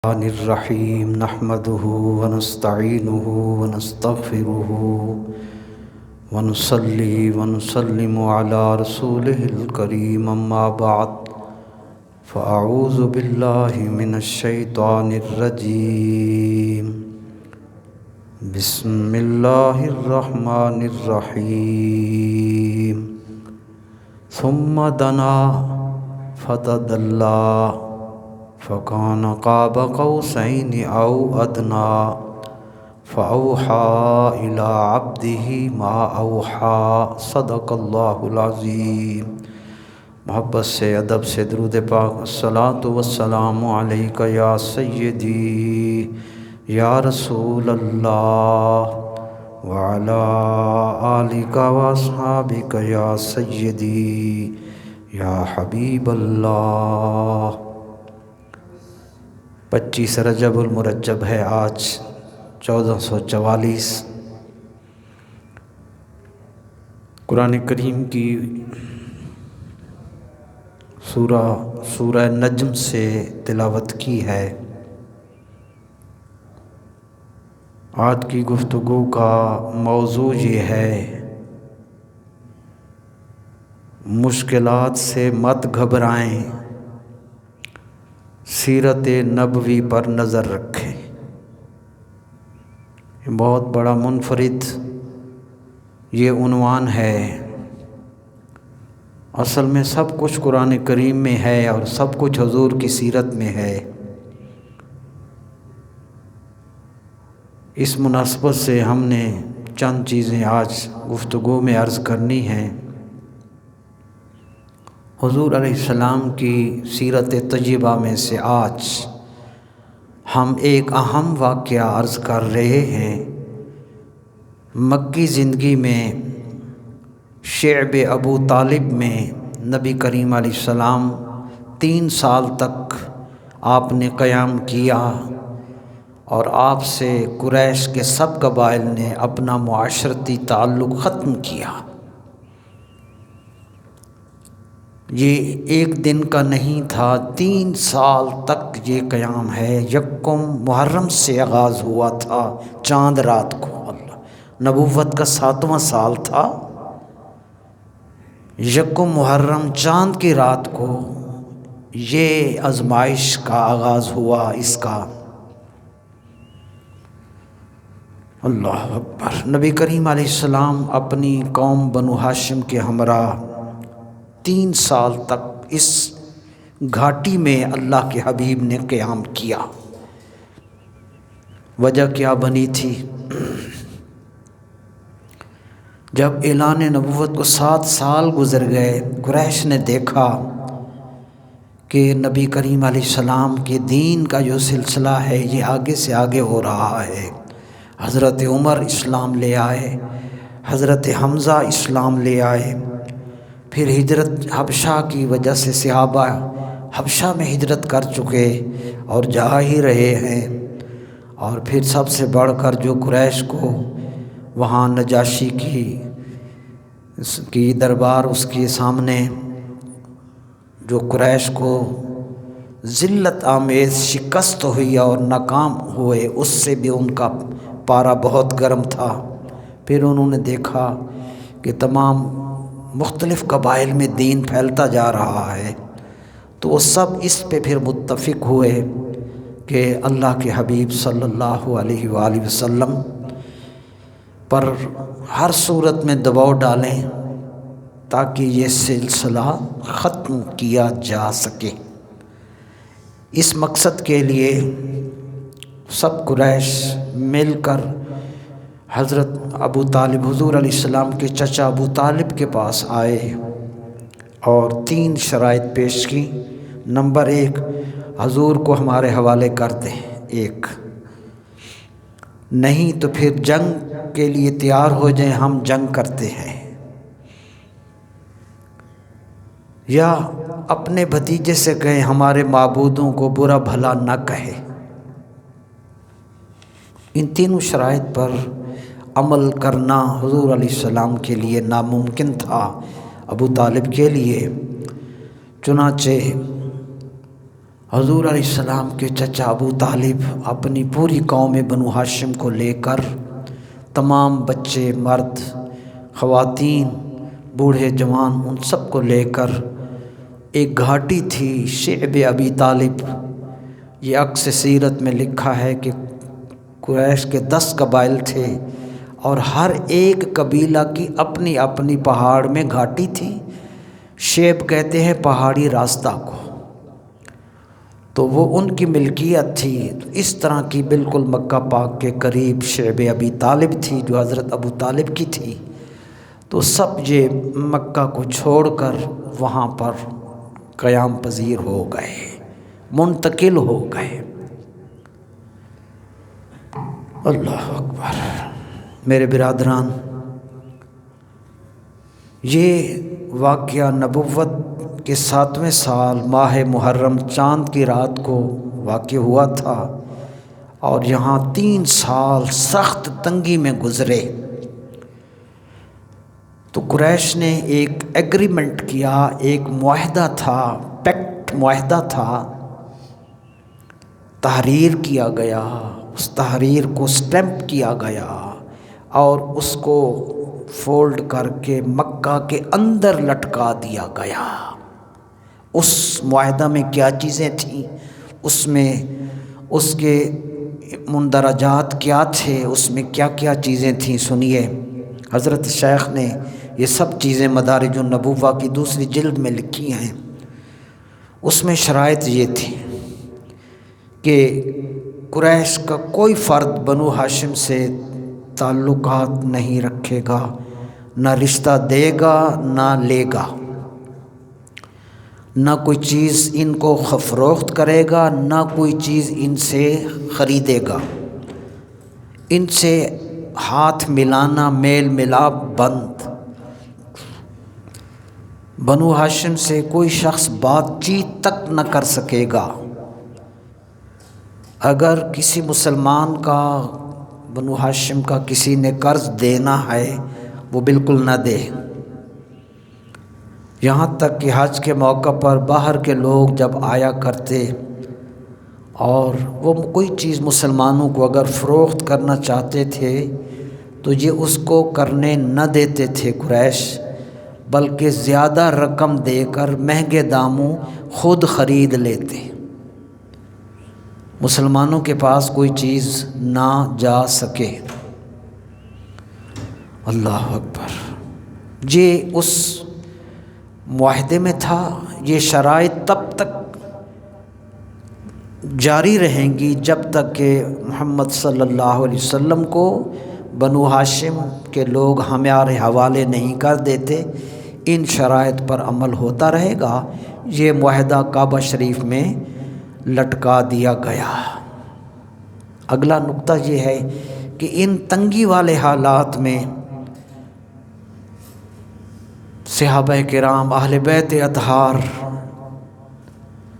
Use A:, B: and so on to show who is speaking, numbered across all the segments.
A: الرحمن الرحیم نحمده ونستعینه ونستغفره ونصلی ونسلم علی رسوله الکریم اما بعد فاعوذ باللہ من الشیطان الرجیم بسم اللہ الرحمن الرحیم ثم دنا فتدلی فکان قاب قوسین او ادنی فاوحی الی عبدہ ما اوحی صدق اللہ العظیم۔ محبت سے ادب سے درود پاک الصلاۃ والسلام علیک یا سیدی یا رسول اللہ وعلی آلک واصحابک یا سیدی یا حبیب اللہ۔ 25 رجب المرجب ہے آج 1444۔ قرآن کریم کی سورہ نجم سے تلاوت کی ہے۔ آج کی گفتگو کا موضوع یہ ہے، مشکلات سے مت گھبرائیں، سیرت نبوی پر نظر رکھیں۔ بہت بڑا منفرد یہ عنوان ہے۔ اصل میں سب کچھ قرآن کریم میں ہے اور سب کچھ حضور کی سیرت میں ہے۔ اس مناسبت سے ہم نے چند چیزیں آج گفتگو میں عرض کرنی ہیں۔ حضور علیہ السلام کی سیرت طیبہ میں سے آج ہم ایک اہم واقعہ عرض کر رہے ہیں۔ مکی زندگی میں شعب ابو طالب میں نبی کریم علیہ السلام 3 سال تک آپ نے قیام کیا اور آپ سے قریش کے سب قبائل نے اپنا معاشرتی تعلق ختم کیا۔ یہ ایک دن کا نہیں تھا، 3 سال تک یہ قیام ہے۔ یکم محرم سے آغاز ہوا تھا، چاند رات کو، نبوت کا 7واں سال تھا۔ یکم محرم چاند کی رات کو یہ آزمائش کا آغاز ہوا اس کا۔ اللہ اکبر۔ نبی کریم علیہ السلام اپنی قوم بنو ہاشم کے ہمراہ 3 سال تک اس گھاٹی میں اللہ کے حبیب نے قیام کیا۔ وجہ کیا بنی تھی؟ جب اعلان نبوت کو 7 سال گزر گئے، قریش نے دیکھا کہ نبی کریم علیہ السلام کے دین کا جو سلسلہ ہے یہ آگے سے آگے ہو رہا ہے۔ حضرت عمر اسلام لے آئے، حضرت حمزہ اسلام لے آئے، پھر ہجرت حبشہ کی وجہ سے صحابہ حبشہ میں ہجرت کر چکے اور جا ہی رہے ہیں، اور پھر سب سے بڑھ کر جو قریش کو وہاں نجاشی کی دربار، اس کے سامنے جو قریش کو ذلت آمیز شکست ہوئی اور ناکام ہوئے، اس سے بھی ان کا پارا بہت گرم تھا۔ پھر انہوں نے دیکھا کہ تمام مختلف قبائل میں دین پھیلتا جا رہا ہے، تو وہ سب اس پہ پھر متفق ہوئے کہ اللہ کے حبیب صلی اللہ علیہ وآلہ وسلم پر ہر صورت میں دباؤ ڈالیں تاکہ یہ سلسلہ ختم کیا جا سکے۔ اس مقصد کے لیے سب قریش مل کر حضرت ابو طالب، حضور علیہ السلام کے چچا ابو طالب کے پاس آئے اور 3 شرائط پیش کی۔ نمبر 1، حضور کو ہمارے حوالے کر دیں، 1، نہیں تو پھر جنگ کے لیے تیار ہو جائیں، ہم جنگ کرتے ہیں، یا اپنے بھتیجے سے کہیں ہمارے معبودوں کو برا بھلا نہ کہے۔ ان تینوں شرائط پر عمل کرنا حضور علیہ السلام کے لیے ناممکن تھا، ابو طالب کے لیے۔ چنانچہ حضور علیہ السلام کے چچا ابو طالب اپنی پوری قوم بنو ہاشم کو لے کر، تمام بچے، مرد، خواتین، بوڑھے جوان، ان سب کو لے کر ایک گھاٹی تھی شعب ابی طالب. یہ عکس سیرت میں لکھا ہے کہ قریش کے 10 قبائل تھے اور ہر ایک قبیلہ کی اپنی اپنی پہاڑ میں گھاٹی تھی. شعب کہتے ہیں پہاڑی راستہ کو، تو وہ ان کی ملکیت تھی. تو اس طرح کی بالکل مکہ پاک کے قریب شعب ابی طالب تھی جو حضرت ابو طالب کی تھی. تو سب یہ مکہ کو چھوڑ کر وہاں پر قیام پذیر ہو گئے، منتقل ہو گئے. اللہ اکبر. میرے برادران، یہ واقعہ نبوت کے 7ویں سال ماہ محرم چاند کی رات کو واقع ہوا تھا، اور یہاں 3 سال سخت تنگی میں گزرے. تو قریش نے ایک ایگریمنٹ کیا، ایک معاہدہ تھا، پیکٹ معاہدہ تھا، تحریر کیا گیا. اس تحریر کو سٹیمپ کیا گیا اور اس کو فولڈ کر کے مکہ کے اندر لٹکا دیا گیا. اس معاہدہ میں کیا چیزیں تھیں، اس میں اس کے مندرجات کیا تھے، اس میں کیا کیا چیزیں تھیں، سنیے. حضرت شیخ نے یہ سب چیزیں مدارج النبوہ کی 2 جلد میں لکھی ہیں. اس میں شرائط یہ تھی کہ قریش کا کوئی فرد بنو ہاشم سے تعلقات نہیں رکھے گا، نہ رشتہ دے گا نہ لے گا، نہ کوئی چیز ان کو فروخت کرے گا، نہ کوئی چیز ان سے خریدے گا. ان سے ہاتھ ملانا، میل ملاپ بند. بنو ہاشم سے کوئی شخص بات چیت تک نہ کر سکے گا. اگر کسی مسلمان کا، بنو ہاشم کا کسی نے قرض دینا ہے وہ بالکل نہ دے. یہاں تک کہ حج کے موقع پر باہر کے لوگ جب آیا کرتے اور وہ کوئی چیز مسلمانوں کو اگر فروخت کرنا چاہتے تھے تو یہ اس کو کرنے نہ دیتے تھے قریش، بلکہ زیادہ رقم دے کر مہنگے داموں خود خرید لیتے. مسلمانوں کے پاس کوئی چیز نہ جا سکے. اللہ اکبر. یہ اس معاہدے میں تھا. یہ شرائط تب تک جاری رہیں گی جب تک کہ محمد صلی اللہ علیہ وسلم کو بنو ہاشم کے لوگ ہمارے حوالے نہیں کر دیتے. ان شرائط پر عمل ہوتا رہے گا. یہ معاہدہ کعبہ شریف میں لٹکا دیا گیا. اگلا نقطہ یہ ہے کہ ان تنگی والے حالات میں صحابہ کرام، اہل بیت اطہار،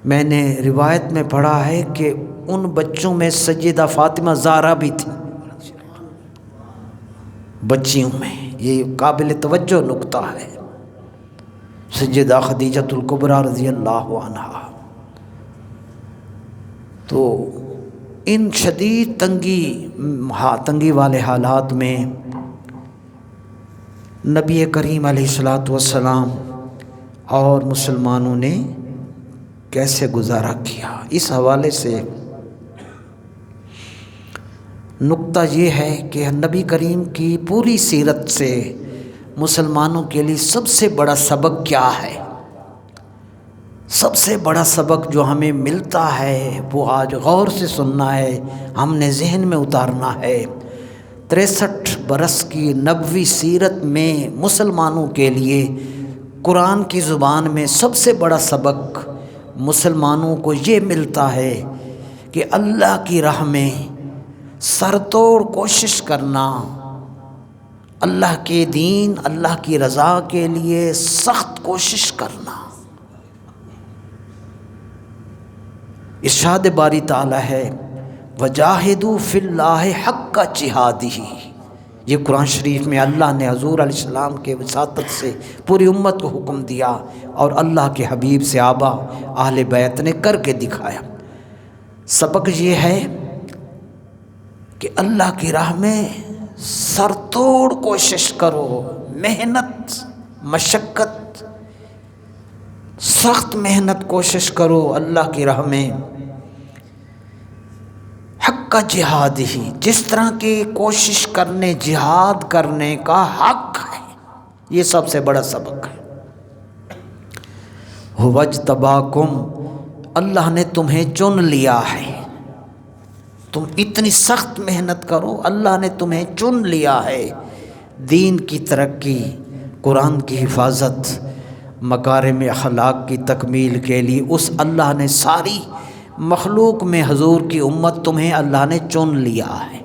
A: میں نے روایت میں پڑھا ہے کہ ان بچوں میں سیدہ فاطمہ زہرا بھی تھی، بچیوں میں. یہ قابل توجہ نقطہ ہے. سیدہ خدیجۃ الکبریٰ رضی اللہ عنہا. تو ان شدید تنگی والے حالات میں نبی کریم علیہ الصلاۃ والسلام اور مسلمانوں نے کیسے گزارا کیا، اس حوالے سے نقطہ یہ ہے کہ نبی کریم کی پوری سیرت سے مسلمانوں کے لیے سب سے بڑا سبق کیا ہے. سب سے بڑا سبق جو ہمیں ملتا ہے وہ آج غور سے سننا ہے، ہم نے ذہن میں اتارنا ہے. 63 برس کی نبوی سیرت میں مسلمانوں کے لیے قرآن کی زبان میں سب سے بڑا سبق مسلمانوں کو یہ ملتا ہے کہ اللہ کی راہ میں سر توڑ کوشش کرنا، اللہ کے دین، اللہ کی رضا کے لیے سخت کوشش کرنا. ارشاد باری تعالی ہے وَجَاهِدُوا فِي اللَّهِ حَقَّ جِهَادِهِ. یہ قرآن شریف میں اللہ نے حضور علیہ السلام کے وساطت سے پوری امت کو حکم دیا اور اللہ کے حبیب صحابہ اہل بیت نے کر کے دکھایا۔ سبق یہ ہے کہ اللہ کی راہ میں سر توڑ کوشش کرو، محنت مشقت سخت محنت کوشش کرو اللہ کی راہ میں۔ حق کا جہاد ہی، جس طرح کی کوشش کرنے جہاد کرنے کا حق ہے، یہ سب سے بڑا سبق ہے۔ هُوَ اجْتَبَاكُمْ، اللہ نے تمہیں چن لیا ہے، تم اتنی سخت محنت کرو، اللہ نے تمہیں چن لیا ہے دین کی ترقی، قرآن کی حفاظت، مکارم اخلاق کی تکمیل کے لیے۔ اس اللہ نے ساری مخلوق میں حضور کی امت تمہیں اللہ نے چن لیا ہے۔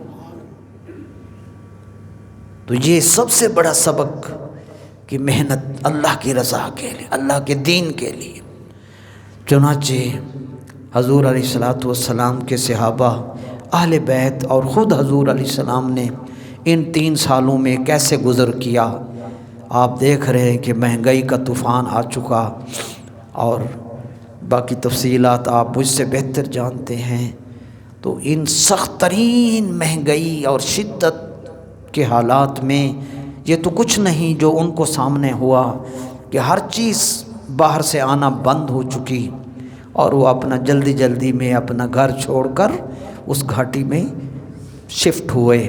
A: تو یہ سب سے بڑا سبق کہ محنت اللہ کی رضا کے لیے، اللہ کے دین کے لیے۔ چنانچہ حضور علیہ السلام کے صحابہ، اہل بیت اور خود حضور علیہ السلام نے ان 3 سالوں میں کیسے گزر کیا۔ آپ دیکھ رہے ہیں کہ مہنگائی کا طوفان آ چکا، اور باقی تفصیلات آپ مجھ سے بہتر جانتے ہیں۔ تو ان سخت ترین مہنگائی اور شدت کے حالات میں یہ تو کچھ نہیں جو ان کو سامنے ہوا کہ ہر چیز باہر سے آنا بند ہو چکی، اور وہ اپنا جلدی میں اپنا گھر چھوڑ کر اس گھاٹی میں شفٹ ہوئے۔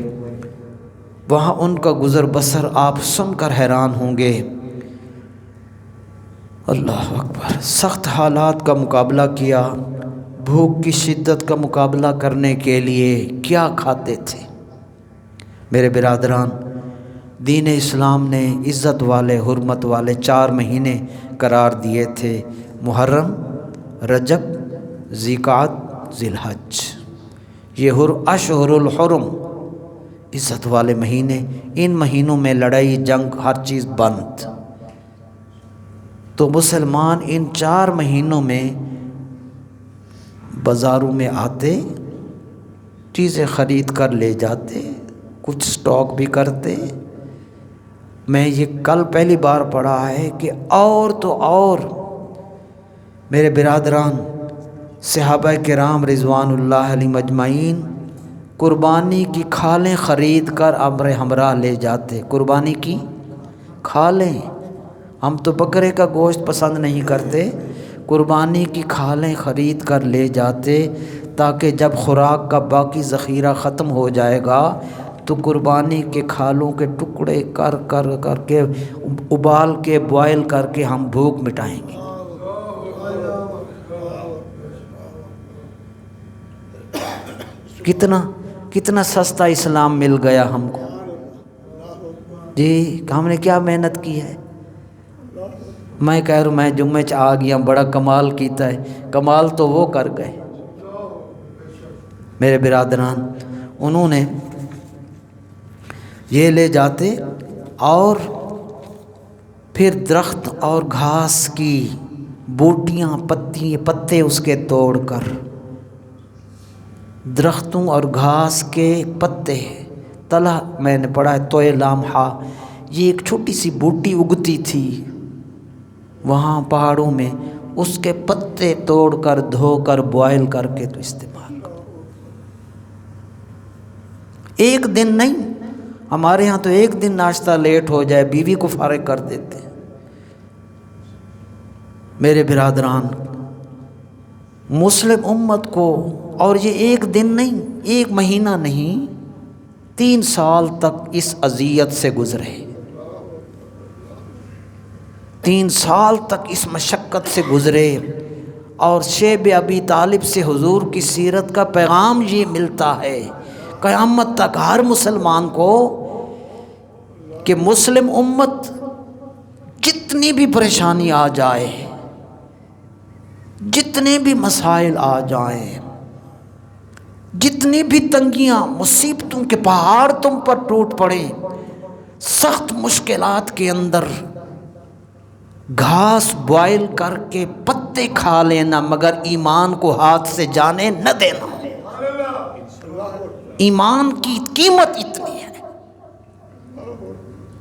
A: وہاں ان کا گزر بسر آپ سن کر حیران ہوں گے۔ اللہ اکبر، سخت حالات کا مقابلہ کیا، بھوک کی شدت کا مقابلہ کرنے کے لیے کیا کھاتے تھے۔ میرے برادران، دین اسلام نے عزت والے حرمت والے 4 مہینے قرار دیے تھے، محرم، رجب، ذوالقعدہ، ذی الحج۔ یہ اشہر الحرم، عزت والے مہینے، ان مہینوں میں لڑائی جنگ ہر چیز بند۔ تو مسلمان ان 4 مہینوں میں بازاروں میں آتے، چیزیں خرید کر لے جاتے، کچھ سٹاک بھی کرتے۔ میں یہ کل پہلی بار پڑھا ہے کہ اور تو اور میرے برادران، صحابہ کرام رضوان اللہ علیہم اجمعین قربانی کی کھالیں خرید کر امر ہمراہ لے جاتے۔ قربانی کی کھالیں، ہم تو بکرے کا گوشت پسند نہیں کرتے، قربانی کی کھالیں خرید کر لے جاتے تاکہ جب خوراک کا باقی ذخیرہ ختم ہو جائے گا تو قربانی کے کھالوں کے ٹکڑے کر کے ابال کے بوائل کر کے ہم بھوک مٹائیں گے۔ کتنا سستا اسلام مل گیا ہم کو جی، ہم نے کیا محنت کی ہے۔ میں کہہ رہا ہوں، میں جمعے چ آ گیا، بڑا کمال کیتا ہے، کمال تو وہ کر گئے میرے برادران۔ انہوں نے یہ لے جاتے اور پھر درخت اور گھاس کی بوٹیاں، پتے اس کے توڑ کر، درختوں اور گھاس کے پتے، تلا میں نے پڑھا ہے توئے لامحہ، یہ ایک چھوٹی سی بوٹی اگتی تھی وہاں پہاڑوں میں، اس کے پتے توڑ کر دھو کر بوائل کر کے تو استعمال کرو۔ ایک دن نہیں، ہمارے ہاں تو ایک دن ناشتہ لیٹ ہو جائے بیوی کو فارغ کر دیتے۔ میرے برادران، مسلم امت کو، اور یہ ایک دن نہیں، ایک مہینہ نہیں، 3 سال تک اس اذیت سے گزرے، 3 سال تک اس مشقت سے گزرے۔ اور شیب ابی طالب سے حضور کی سیرت کا پیغام یہ ملتا ہے قیامت تک ہر مسلمان کو کہ مسلم امت جتنی بھی پریشانی آ جائے، جتنے بھی مسائل آ جائیں، جتنی بھی تنگیاں مصیبتوں کے پہاڑ تم پر ٹوٹ پڑیں، سخت مشکلات کے اندر گھاس بوائل کر کے پتے کھا لینا، مگر ایمان کو ہاتھ سے جانے نہ دینا۔ ایمان کی قیمت اتنی ہے،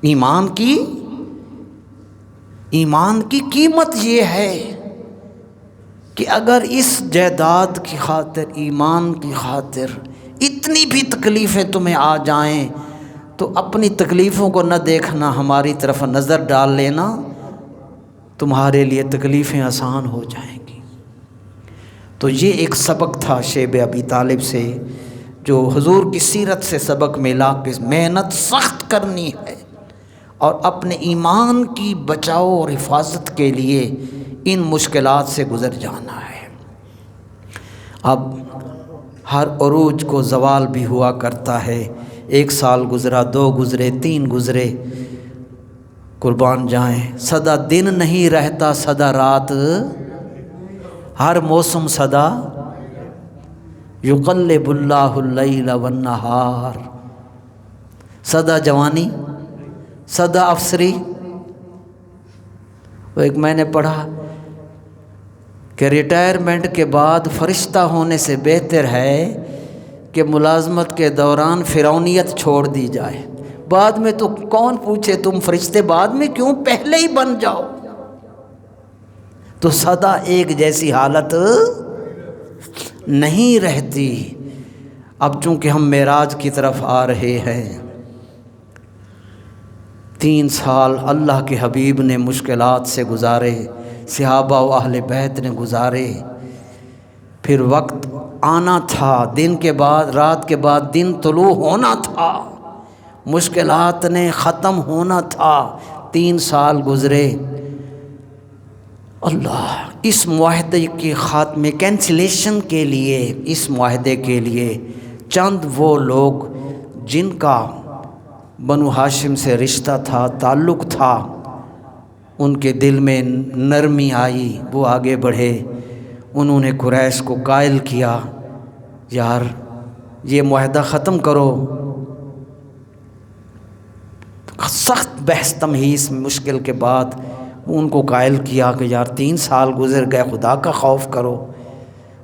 A: ایمان کی قیمت یہ ہے کہ اگر اس جائیداد کی خاطر، ایمان کی خاطر اتنی بھی تکلیفیں تمہیں آ جائیں تو اپنی تکلیفوں کو نہ دیکھنا، ہماری طرف نظر ڈال لینا، تمہارے لیے تکلیفیں آسان ہو جائیں گی۔ تو یہ ایک سبق تھا شیب ابی طالب سے، جو حضور کی سیرت سے سبق ملا کہ محنت سخت کرنی ہے اور اپنے ایمان کی بچاؤ اور حفاظت کے لیے ان مشکلات سے گزر جانا ہے۔ اب ہر عروج کو زوال بھی ہوا کرتا ہے، 1 سال گزرا، 2 گزرے، 3 گزرے، قربان جائیں، سدا دن نہیں رہتا، سدا رات، ہر موسم سدا، یقلب اللہ اللیل والنہار، سدا جوانی، سدا افسری۔ وہ ایک میں نے پڑھا کہ ریٹائرمنٹ کے بعد فرشتہ ہونے سے بہتر ہے کہ ملازمت کے دوران فرعونیت چھوڑ دی جائے، بعد میں تو کون پوچھے تم فرشتے بعد میں کیوں، پہلے ہی بن جاؤ۔ تو سدا ایک جیسی حالت نہیں رہتی۔ اب چونکہ ہم معراج کی طرف آ رہے ہیں، 3 سال اللہ کے حبیب نے مشکلات سے گزارے، صحابہ و اہل بیت نے گزارے، پھر وقت آنا تھا، دن کے بعد رات کے بعد دن طلوع ہونا تھا، مشکلات نے ختم ہونا تھا، 3 سال گزرے۔ اللہ اس معاہدے کے خاتمے، کینسلیشن کے لیے، اس معاہدے کے لیے چند وہ لوگ جن کا بنو ہاشم سے رشتہ تھا، تعلق تھا، ان کے دل میں نرمی آئی، وہ آگے بڑھے، انہوں نے قریش کو قائل کیا، یار یہ معاہدہ ختم کرو۔ سخت بحث تمہیس مشکل کے بعد ان کو قائل کیا کہ یار 3 سال گزر گئے، خدا کا خوف کرو۔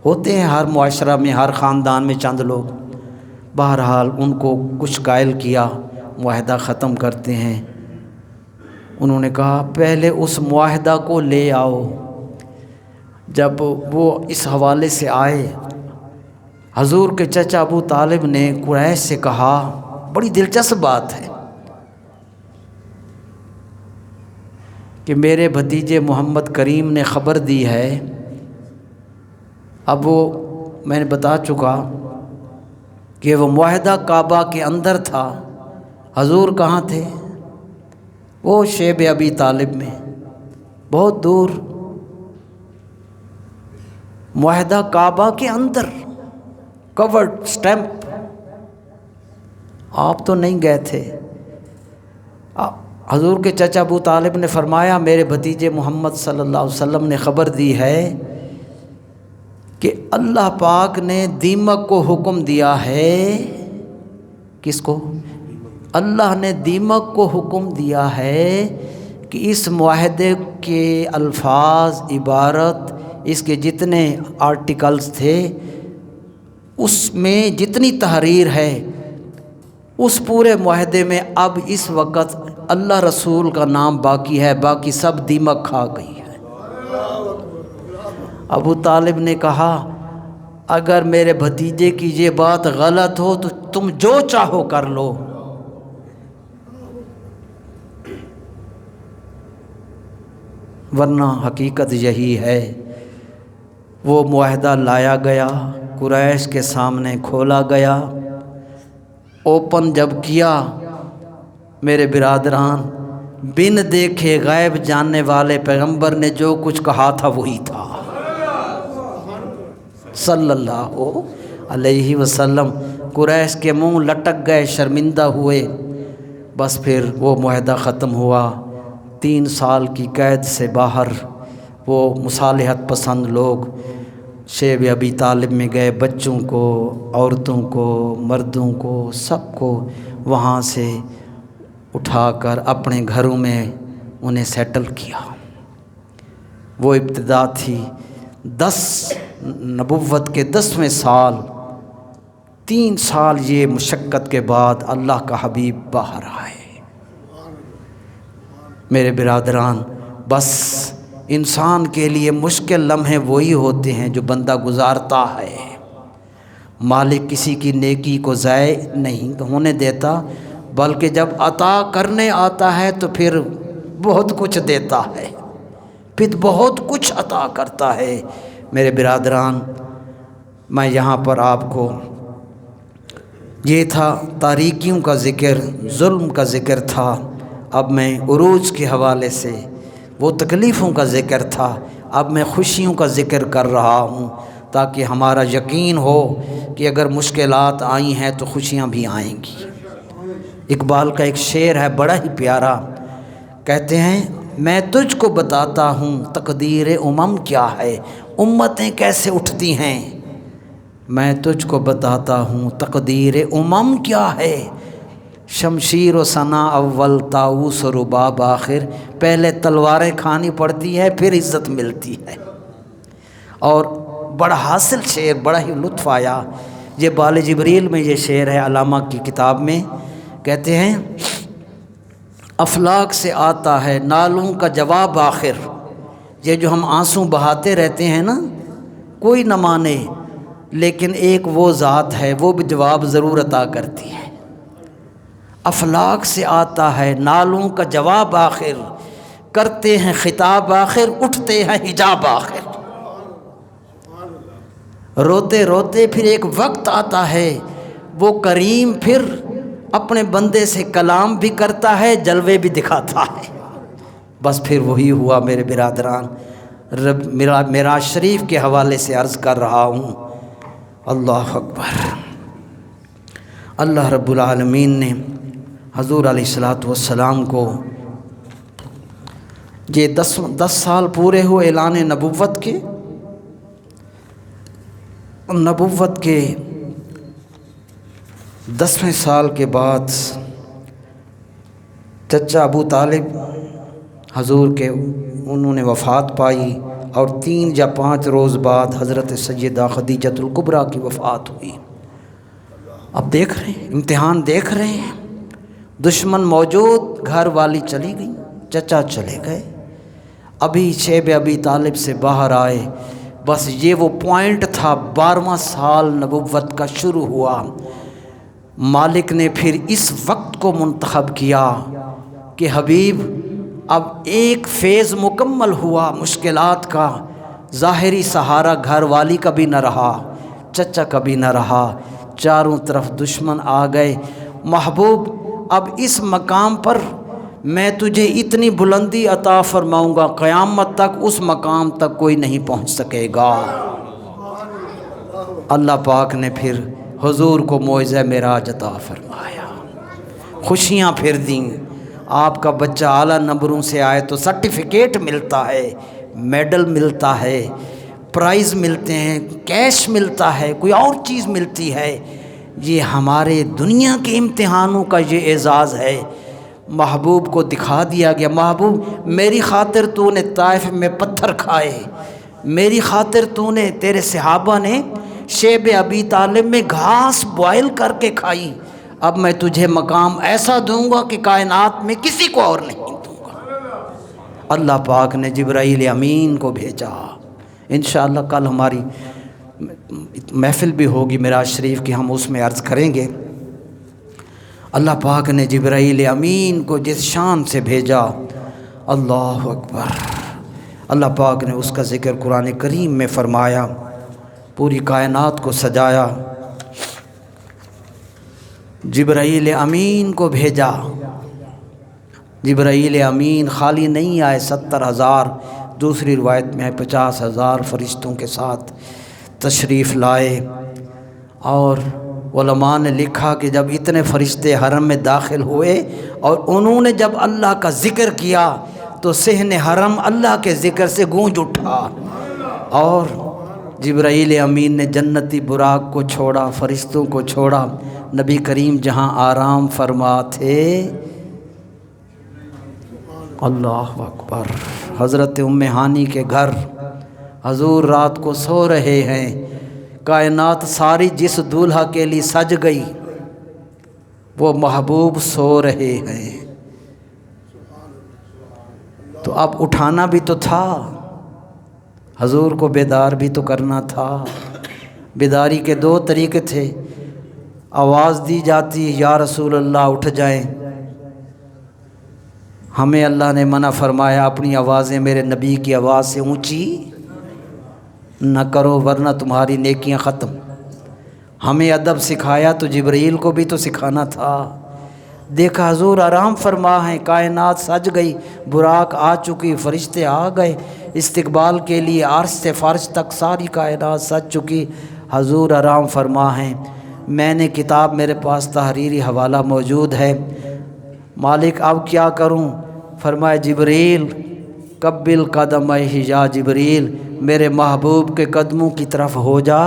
A: ہوتے ہیں ہر معاشرہ میں، ہر خاندان میں چند لوگ، بہرحال ان کو کچھ قائل کیا، معاہدہ ختم کرتے ہیں۔ انہوں نے کہا پہلے اس معاہدہ کو لے آؤ۔ جب وہ اس حوالے سے آئے، حضور کے چچا ابو طالب نے قریش سے کہا، بڑی دلچسپ بات ہے کہ میرے بھتیجے محمد کریم نے خبر دی ہے، اب وہ میں نے بتا چکا کہ وہ معاہدہ کعبہ کے اندر تھا، حضور کہاں تھے؟ وہ شیب ابی طالب میں، بہت دور، معاہدہ کعبہ کے اندر، کورڈ سٹیمپ، آپ تو نہیں گئے تھے۔ حضور کے چچا ابو طالب نے فرمایا میرے بھتیجے محمد صلی اللہ علیہ وسلم نے خبر دی ہے کہ اللہ پاک نے دیمک کو حکم دیا ہے، کس کو؟ اللہ نے دیمک کو حکم دیا ہے کہ اس معاہدے کے الفاظ، عبارت، اس کے جتنے آرٹیکلز تھے، اس میں جتنی تحریر ہے، اس پورے معاہدے میں اب اس وقت اللہ رسول کا نام باقی ہے، باقی سب دیمک کھا گئی ہے۔ ابو طالب نے کہا اگر میرے بھتیجے کی یہ بات غلط ہو تو تم جو چاہو کر لو، ورنہ حقیقت یہی ہے۔ وہ معاہدہ لایا گیا، قریش کے سامنے کھولا گیا، اوپن جب کیا، میرے برادران، بن دیکھے غیب جاننے والے پیغمبر نے جو کچھ کہا تھا وہی تھا صلی اللہ علیہ وسلم۔ قریش کے منہ لٹک گئے، شرمندہ ہوئے، بس پھر وہ معاہدہ ختم ہوا۔ 3 سال کی قید سے باہر وہ مصالحت پسند لوگ شیب ابی طالب میں گئے، بچوں کو، عورتوں کو، مردوں کو، سب کو وہاں سے اٹھا کر اپنے گھروں میں انہیں سیٹل کیا۔ وہ ابتدا تھی 10 نبوت کے 10ویں سال، 3 سال یہ مشقت کے بعد اللہ کا حبیب باہر آئے۔ میرے برادران، بس انسان کے لیے مشکل لمحے وہی ہوتے ہیں جو بندہ گزارتا ہے۔ مالک کسی کی نیکی کو ضائع نہیں ہونے دیتا، بلکہ جب عطا کرنے آتا ہے تو پھر بہت کچھ دیتا ہے، پھر بہت کچھ عطا کرتا ہے۔ میرے برادران، میں یہاں پر آپ کو یہ تھا تاریکیوں کا ذکر، ظلم کا ذکر تھا، اب میں عروج کے حوالے سے وہ تکلیفوں کا ذکر تھا، اب میں خوشیوں کا ذکر کر رہا ہوں، تاکہ ہمارا یقین ہو کہ اگر مشکلات آئی ہیں تو خوشیاں بھی آئیں گی۔ اقبال کا ایک شعر ہے بڑا ہی پیارا، کہتے ہیں میں تجھ کو بتاتا ہوں تقدیر امم کیا ہے، امتیں کیسے اٹھتی ہیں۔ میں تجھ کو بتاتا ہوں تقدیر امم کیا ہے، شمشیر و ثنا اول طاؤس و رباب آخر، پہلے تلواریں کھانی پڑتی ہے پھر عزت ملتی ہے۔ اور بڑا حاصل شعر، بڑا ہی لطف آیا، یہ بال جبریل میں یہ شعر ہے علامہ کی کتاب میں، کہتے ہیں افلاک سے آتا ہے نالوں کا جواب آخر، یہ جو ہم آنسوں بہاتے رہتے ہیں نا، کوئی نہ مانے لیکن ایک وہ ذات ہے وہ بھی جواب ضرور عطا کرتی ہے۔ افلاک سے آتا ہے نالوں کا جواب آخر، کرتے ہیں خطاب آخر، اٹھتے ہیں حجاب آخر۔ روتے روتے پھر ایک وقت آتا ہے، وہ کریم پھر اپنے بندے سے کلام بھی کرتا ہے، جلوے بھی دکھاتا ہے۔ بس پھر وہی ہوا میرے برادران، معراج شریف کے حوالے سے عرض کر رہا ہوں۔ اللہ اکبر۔ اللہ رب العالمین نے حضور علیہ الصلوۃ والسلام کو یہ 10 سال پورے ہوئے اعلان نبوت کے، نبوت کے 10ویں سال کے بعد چچا ابو طالب حضور کے انہوں نے وفات پائی، اور 3 یا 5 روز بعد حضرت سیدہ خدیجۃ الکبریٰ کی وفات ہوئی۔ اب دیکھ رہے ہیں، امتحان دیکھ رہے ہیں، دشمن موجود، گھر والی چلی گئی، چچا چلے گئے، ابھی شیب ابی طالب سے باہر آئے، بس یہ وہ پوائنٹ تھا، 12واں سال نبوت کا شروع ہوا۔ مالک نے پھر اس وقت کو منتخب کیا کہ حبیب اب ایک فیز مکمل ہوا مشکلات کا، ظاہری سہارا گھر والی کا بھی نہ رہا، چچا کا بھی نہ رہا، چاروں طرف دشمن آ گئے۔ محبوب اب اس مقام پر میں تجھے اتنی بلندی عطا فرماؤں گا، قیامت تک اس مقام تک کوئی نہیں پہنچ سکے گا۔ اللہ پاک نے پھر حضور کو معجزہ معراج عطا فرمایا، خوشیاں پھر دیں۔ آپ کا بچہ اعلیٰ نمبروں سے آئے تو سرٹیفکیٹ ملتا ہے، میڈل ملتا ہے، پرائز ملتے ہیں، کیش ملتا ہے، کوئی اور چیز ملتی ہے۔ یہ ہمارے دنیا کے امتحانوں کا یہ اعزاز ہے۔ محبوب کو دکھا دیا گیا، محبوب میری خاطر تو نے طائف میں پتھر کھائے، میری خاطر تو نے، تیرے صحابہ نے شیب ابی طالب میں گھاس بوائل کر کے کھائی، اب میں تجھے مقام ایسا دوں گا کہ کائنات میں کسی کو اور نہیں دوں گا۔ اللہ پاک نے جبرائیل امین کو بھیجا۔ انشاءاللہ کل ہماری محفل بھی ہوگی معراج شریف کی، ہم اس میں عرض کریں گے۔ اللہ پاک نے جبرائیل امین کو جس شان سے بھیجا، اللہ اکبر، اللہ پاک نے اس کا ذکر قرآن کریم میں فرمایا، پوری کائنات کو سجایا۔ جبرائیل امین کو بھیجا، جبرائیل امین خالی نہیں آئے، 70,000، دوسری روایت میں ہے 50,000 فرشتوں کے ساتھ تشریف لائے۔ اور علماء نے لکھا کہ جب اتنے فرشتے حرم میں داخل ہوئے اور انہوں نے جب اللہ کا ذکر کیا تو صحن حرم اللہ کے ذکر سے گونج اٹھا، اور جبرائیل امین نے جنتی براق کو چھوڑا، فرشتوں کو چھوڑا، نبی کریم جہاں آرام فرما تھے، اللہ اکبر، حضرت ام ہانی کے گھر حضور رات کو سو رہے ہیں، کائنات ساری جس دولہا کے لیے سج گئی، وہ محبوب سو رہے ہیں۔ تو اب اٹھانا بھی تو تھا، حضور کو بیدار بھی تو کرنا تھا۔ بیداری کے دو طریقے تھے، آواز دی جاتی یا رسول اللہ اٹھ جائیں، ہمیں اللہ نے منع فرمایا اپنی آوازیں میرے نبی کی آواز سے اونچی نہ کرو ورنہ تمہاری نیکیاں ختم۔ ہمیں ادب سکھایا تو جبرائیل کو بھی تو سکھانا تھا۔ دیکھا حضور آرام فرما ہیں، کائنات سج گئی، براق آ چکی، فرشتے آ گئے استقبال کے لیے، عرش سے فرش تک ساری کائنات سج چکی، حضور آرام فرما ہیں۔ میں نے کتاب میرے پاس تحریری حوالہ موجود ہے، مالک اب کیا کروں؟ فرمایا جبریل قبل قدم یا جبریل، میرے محبوب کے قدموں کی طرف ہو جا،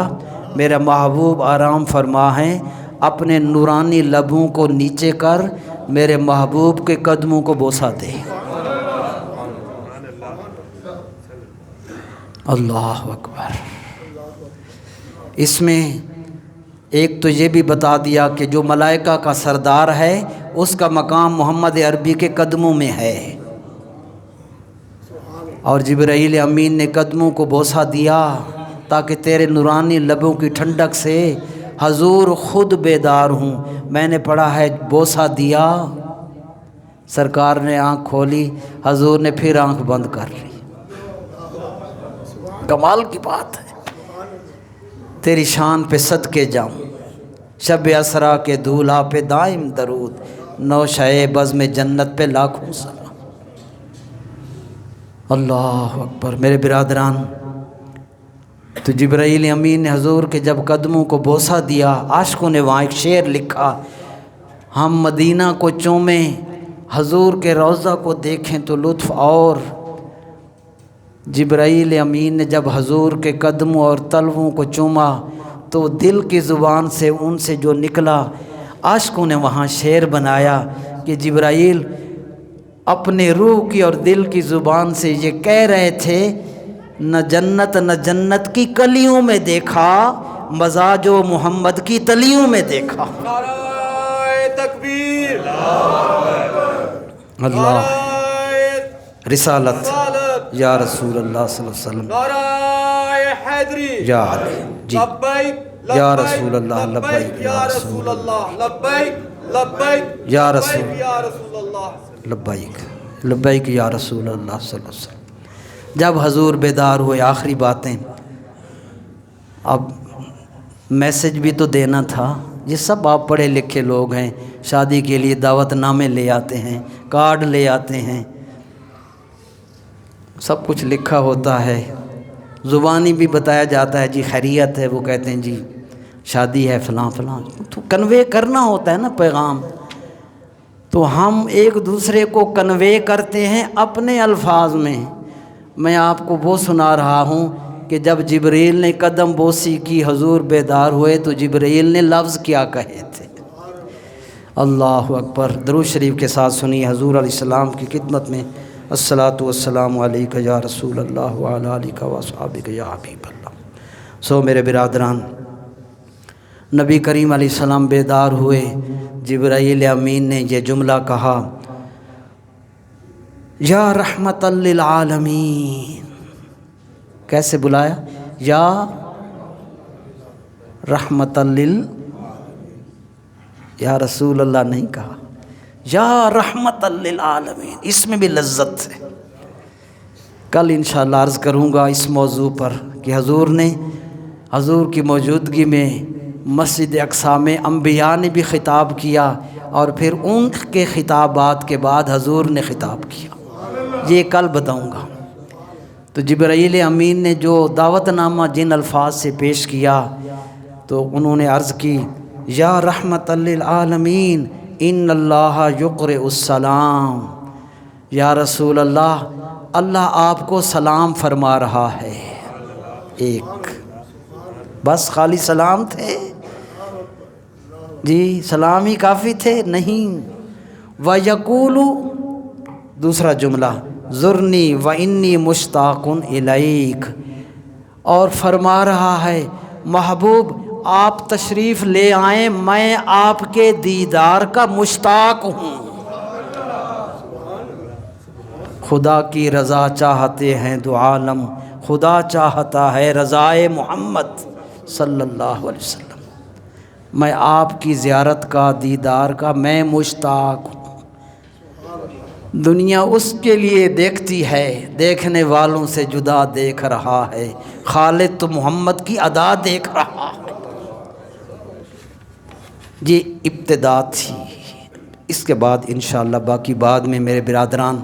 A: میرا محبوب آرام فرما ہیں، اپنے نورانی لبوں کو نیچے کر میرے محبوب کے قدموں کو بوسہ دے۔ اللہ اکبر۔ اس میں ایک تو یہ بھی بتا دیا کہ جو ملائکہ کا سردار ہے اس کا مقام محمد عربی کے قدموں میں ہے، اور جبرائیل امین نے قدموں کو بوسہ دیا تاکہ تیرے نورانی لبوں کی ٹھنڈک سے حضور خود بیدار ہوں۔ میں نے پڑھا ہے بوسہ دیا، سرکار نے آنکھ کھولی، حضور نے پھر آنکھ بند کر لی۔ کمال کی بات ہے، تیری شان پہ صدقے جاؤں، شب اسرا کے دولہا پہ دائم درود، نوشہ بزم جنت پہ لاکھوں سلام۔ اللہ اکبر۔ میرے برادران، تو جبرائیل امین نے حضور کے جب قدموں کو بوسہ دیا، عاشقوں نے وہاں ایک شعر لکھا، ہم مدینہ کو چومیں حضور کے روضہ کو دیکھیں تو لطف اور۔ جبرائیل امین نے جب حضور کے قدموں اور تلووں کو چوما تو دل کی زبان سے ان سے جو نکلا، عاشقوں نے وہاں شعر بنایا کہ جبرائیل اپنے روح کی اور دل کی زبان سے یہ کہہ رہے تھے، نہ جنت نہ جنت کی کلیوں میں دیکھا، مزاج و محمد کی تلیوں میں دیکھا۔
B: نعرہ تکبیر،
A: اللہ رسالت یا رسول اللہ صلی اللہ علیہ وسلم،
B: نعرہ حیدری،
A: یا علی جی،
B: لبیک
A: یا رسول اللہ، لبیک
B: یا رسول اللہ، لبیک لبیک
A: یا رسول
B: لبیک یا رسول اللہ،
A: لبیک لبیک یا رسول اللہ صلی اللہ علیہ وسلم۔ جب حضور بیدار ہوئے، آخری باتیں، اب میسج بھی تو دینا تھا۔ یہ سب آپ پڑھے لکھے لوگ ہیں، شادی کے لیے دعوت نامے لے آتے ہیں، کارڈ لے آتے ہیں، سب کچھ لکھا ہوتا ہے، زبانی بھی بتایا جاتا ہے، جی خیریت ہے، وہ کہتے ہیں جی شادی ہے فلاں فلاں، تو کنوے کرنا ہوتا ہے نا پیغام۔ تو ہم ایک دوسرے کو کنوے کرتے ہیں اپنے الفاظ میں۔ میں آپ کو وہ سنا رہا ہوں کہ جب جبرائیل نے قدم بوسی کی، حضور بیدار ہوئے، تو جبرائیل نے لفظ کیا کہے تھے؟ اللہ اکبر۔ درود شریف کے ساتھ سنی حضور علیہ السلام کی خدمت میں، الصلاۃ والسلام علیک یا رسول اللہ وعلی آلک و اصحابک یا حبیب اللہ۔ سو میرے برادران، نبی کریم علیہ السلام بیدار ہوئے، جبرائیل امین نے یہ جملہ کہا، یا رحمت للعالمین۔ کیسے بلایا؟ یا رحمت یا رسول اللہ نہیں کہا، یا رحمت للعالمین، اس میں بھی لذت ہے۔ کل انشاءاللہ عرض کروں گا اس موضوع پر کہ حضور کی موجودگی میں مسجد اقصیٰ میں انبیاء نے بھی خطاب کیا، اور پھر ان کے خطابات کے بعد حضور نے خطاب کیا، یہ کل بتاؤں گا۔ تو جبرائیل امین نے جو دعوت نامہ جن الفاظ سے پیش کیا، تو انہوں نے عرض کی، یا رحمت للعالمین ان اللہ یقرئ السلام، یا رسول اللہ، اللہ آپ کو سلام فرما رہا ہے۔ ایک بس خالی سلام تھے؟ جی سلام ہی کافی تھے؟ نہیں۔ وَيَقُولُ، دوسرا جملہ، زُرْنِي وَإِنِّي مُشْتَاقٌ إِلَيْكَ، اور فرما رہا ہے محبوب آپ تشریف لے آئیں، میں آپ کے دیدار کا مشتاق ہوں۔ خدا کی رضا چاہتے ہیں دو عالم، خدا چاہتا ہے رضائے محمد صلی اللہ علیہ وسلم۔ میں آپ کی زیارت کا، دیدار کا میں مشتاق ہوں۔ دنیا اس کے لیے دیکھتی ہے، دیکھنے والوں سے جدا دیکھ رہا ہے، خالد تو محمد کی ادا دیکھ رہا ہے۔ یہ ابتدا تھی، اس کے بعد انشاءاللہ باقی بعد میں میرے برادران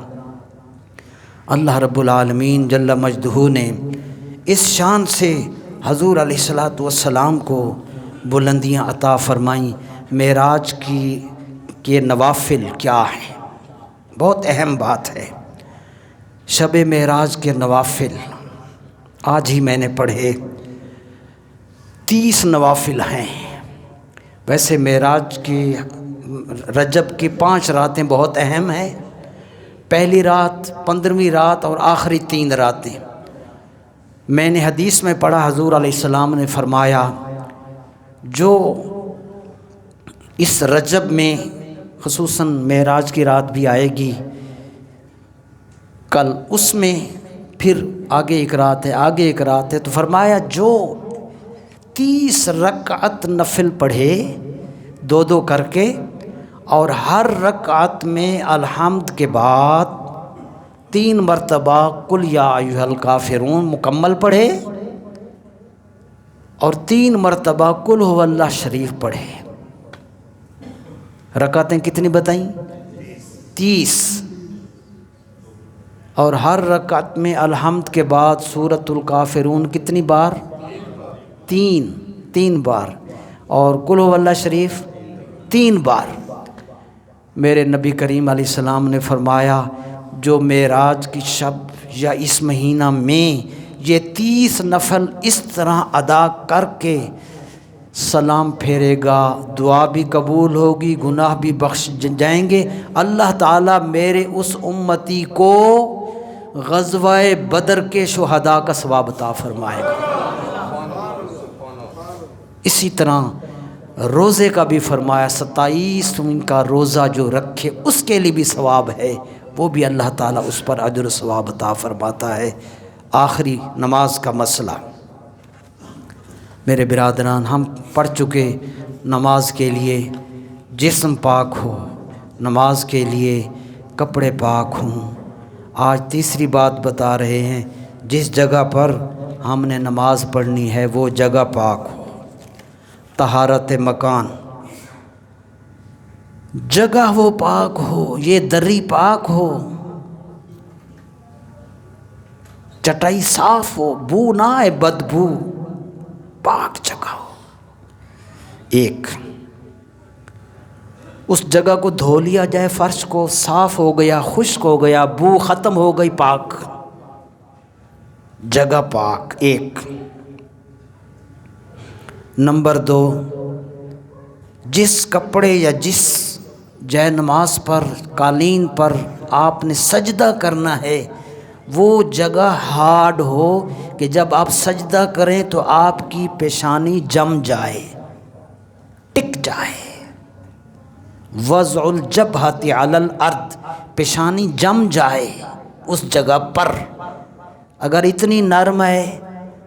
A: اللہ رب العالمین جل مجدہ نے اس شان سے حضور علیہ الصلوۃ والسلام کو بلندیاں عطا فرمائیں۔ معراج کے نوافل کیا ہیں؟ بہت اہم بات ہے۔ شب معراج کے نوافل آج ہی میں نے پڑھے، 30 نوافل ہیں۔ ویسے معراج کی رجب کی 5 راتیں بہت اہم ہیں، پہلی رات، 15ویں رات اور آخری 3 راتیں۔ میں نے حدیث میں پڑھا، حضور علیہ السلام نے فرمایا جو اس رجب میں خصوصاً معراج کی رات بھی آئے گی کل، اس میں پھر آگے ایک رات ہے، آگے ایک رات ہے، تو فرمایا جو 30 رکعت نفل پڑھے 2 کر کے، اور ہر رکعت میں الحمد کے بعد 3 مرتبہ قل یا ایھا الکافرون مکمل پڑھے، اور 3 مرتبہ قل ھو اللہ شریف پڑھے۔ رکعتیں کتنی بتائیں؟ 30، اور ہر رکعت میں الحمد کے بعد سورۃ الکافرون کتنی بار؟ 3 بار، اور قل ھو اللہ شریف 3 بار۔ میرے نبی کریم علیہ السلام نے فرمایا جو معراج کی شب یا اس مہینہ میں یہ 30 نفل اس طرح ادا کر کے سلام پھیرے گا، دعا بھی قبول ہوگی، گناہ بھی بخش جائیں گے، اللہ تعالیٰ میرے اس امتی کو غزوہ بدر کے شہداء کا ثواب عطا فرمائے گا۔ اسی طرح روزے کا بھی فرمایا، 27 کا روزہ جو رکھے اس کے لیے بھی ثواب ہے، وہ بھی اللہ تعالیٰ اس پر اجر و ثواب عطا فرماتا ہے۔ آخری نماز کا مسئلہ، میرے برادران ہم پڑھ چکے، نماز کے لیے جسم پاک ہو، نماز کے لیے کپڑے پاک ہوں۔ آج تیسری بات بتا رہے ہیں، جس جگہ پر ہم نے نماز پڑھنی ہے وہ جگہ پاک ہو، طہارت مکان، جگہ وہ پاک ہو، یہ دری پاک ہو، چٹائی صاف ہو، بو نہ آئے، بدبو، پاک جگہ ہو۔ ایک اس جگہ کو دھو لیا جائے، فرش کو، صاف ہو گیا، خشک ہو گیا، بو ختم ہو گئی، پاک جگہ پاک۔ ایک نمبر 2، جس کپڑے یا جس جے نماز پر، قالین پر آپ نے سجدہ کرنا ہے وہ جگہ ہارڈ ہو کہ جب آپ سجدہ کریں تو آپ کی پیشانی جم جائے، ٹک جائے۔ وضع الجبہۃ علی الارض، پیشانی جم جائے اس جگہ پر۔ اگر اتنی نرم ہے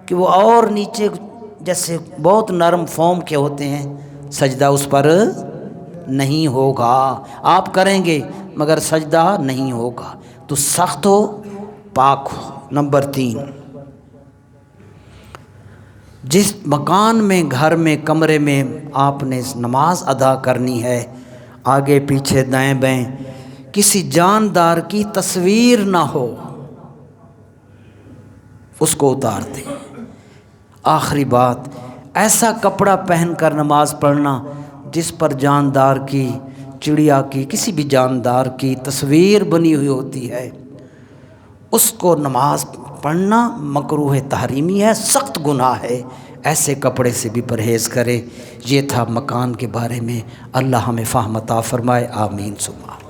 A: کہ وہ اور نیچے جیسے بہت نرم فوم کے ہوتے ہیں، سجدہ اس پر نہیں ہوگا۔ آپ کریں گے مگر سجدہ نہیں ہوگا، تو سخت ہو، پاک ہو۔ نمبر 3، جس مکان میں، گھر میں، کمرے میں آپ نے نماز ادا کرنی ہے، آگے پیچھے دائیں بائیں کسی جاندار کی تصویر نہ ہو، اس کو اتار دیں۔ آخری بات، ایسا کپڑا پہن کر نماز پڑھنا جس پر جاندار کی، چڑیا کی، کسی بھی جاندار کی تصویر بنی ہوئی ہوتی ہے، اس کو نماز پڑھنا مکروہ تحریمی ہے، سخت گناہ ہے۔ ایسے کپڑے سے بھی پرہیز کرے۔ یہ تھا مکان کے بارے میں۔ اللہ ہمیں فہم عطا فرمائے، آمین ثم آمین۔